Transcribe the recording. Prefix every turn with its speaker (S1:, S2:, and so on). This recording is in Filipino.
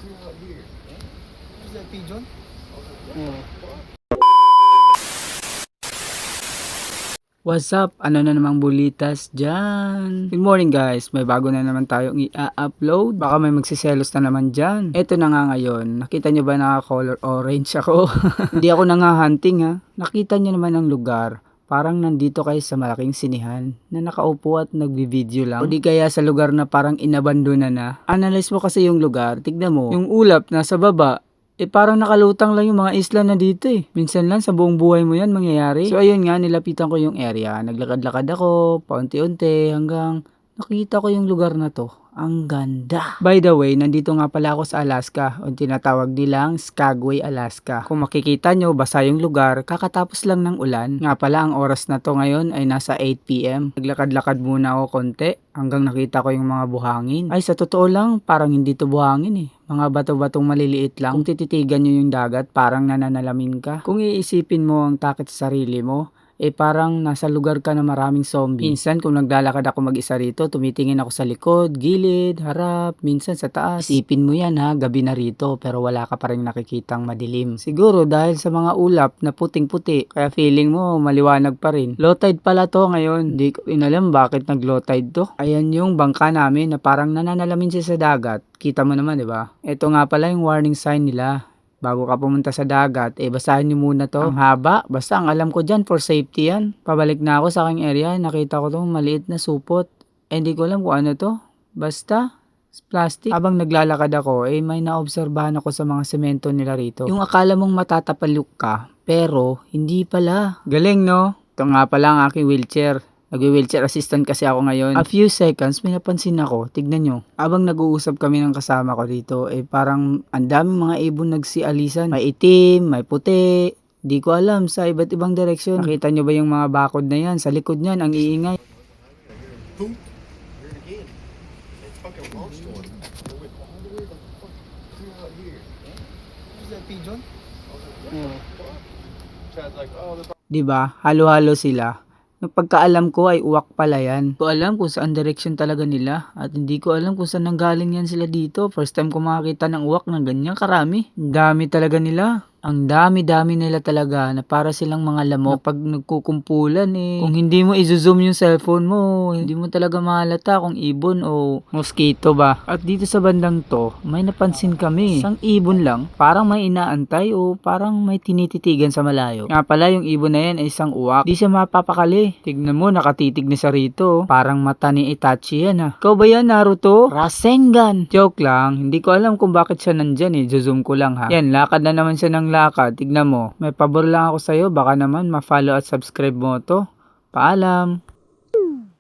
S1: Is that pigeon?
S2: What's up? Ano na namang bulitas dyan? Good morning guys, may bago na naman tayong i-upload. Baka may magsiselos na naman dyan. Eto na nga ngayon, nakita nyo ba naka-color orange ako? Hindi ako nangahunting ha. Nakita nyo naman ang lugar. Parang nandito kayo sa malaking sinihan na nakaupo at nagbi-video lang. O di kaya sa lugar na parang inabandona na. Analyze mo kasi yung lugar, tignan mo. Yung ulap nasa baba. Parang nakalutang lang yung mga isla na dito eh. Minsan lang sa buong buhay mo yan mangyayari. So ayun nga, nilapitan ko yung area. Naglakad-lakad ako, paunti-unti hanggang nakita ko yung lugar na to. Ang ganda. By the way, nandito nga pala ako sa Alaska o tinatawag nilang Skagway, Alaska. Kung makikita nyo, basa yung lugar, kakatapos lang ng ulan. Nga pala, ang oras na to ngayon ay nasa 8 PM. Naglakad-lakad muna ako konti hanggang nakita ko yung mga buhangin. Ay, sa totoo lang, parang hindi to buhangin eh. Mga bato-batong maliliit lang. Kung tititigan nyo yung dagat, parang nananalamin ka. Kung iisipin mo ang takot sa sarili mo, parang nasa lugar ka na maraming zombie. Minsan kung naglalakad ako mag-isa rito, tumitingin ako sa likod, gilid, harap, minsan sa taas. Isipin mo yan ha, gabi na rito pero wala ka pa rin nakikitang madilim. Siguro dahil sa mga ulap na puting-puti, kaya feeling mo maliwanag pa rin. Low tide pala to ngayon. Hindi ko inalam bakit nag low tide to. Ayan yung bangka namin na parang nananalamin siya sa dagat. Kita mo naman, di ba? Ito nga pala yung warning sign nila. Bago ka pumunta sa dagat, basahin nyo muna to. Ang haba, basta ang alam ko dyan, for safety yan. Pabalik na ako sa aking area, nakita ko tong maliit na supot. Hindi ko alam kung ano to. Basta, plastic. Habang naglalakad ako, may naobserbahan ako sa mga semento nila rito. Yung akala mong matatapaluk ka, pero hindi pala. Galing no? Ito nga pala ang aking wheelchair. Nag-wheelchair assistant kasi ako ngayon. A few seconds, may napansin ako. Tignan nyo. Habang nag-uusap kami ng kasama ko dito, parang ang daming mga ibon nagsialisan. May itim, may puti. Di ko alam, sa iba't ibang direksyon. Nakita nyo ba yung mga bakod na yan? Sa likod niyan, ang iingay.
S1: Poop. Here it again. It's fucking launched one. It went all the way the fuck clear out here. Is that pigeon? Chad's like, oh, the
S2: Diba? Halo-halo sila. Yung pagkaalam ko ay uwak pala yan. Hindi ko alam kung saan direction talaga nila. At hindi ko alam kung saan nanggaling yan sila dito. First time ko makakita ng uwak ng ganyan karami. Ang dami talaga nila. Ang dami-dami nila talaga na para silang mga lamok. Pag nagkukumpulan kung hindi mo i-zoom yung cellphone mo, hindi mo talaga mahalata kung ibon o mosquito ba. At dito sa bandang to, may napansin kami. Isang ibon lang, parang may inaantay o parang may tinititigan sa malayo. Nga pala yung ibon na yan ay isang uwak. Di siya mapapakali. Tignan mo, nakatitig na siya rito. Parang mata ni Itachi yan ha. Ikaw ba yan, Naruto? Rasengan! Joke lang, hindi ko alam kung bakit siya nandyan zoom ko lang ha. Yan, lakad na naman siya ng lakad. Tignan mo. May pabor lang ako sa'yo. Baka naman ma-follow at subscribe mo to. Paalam!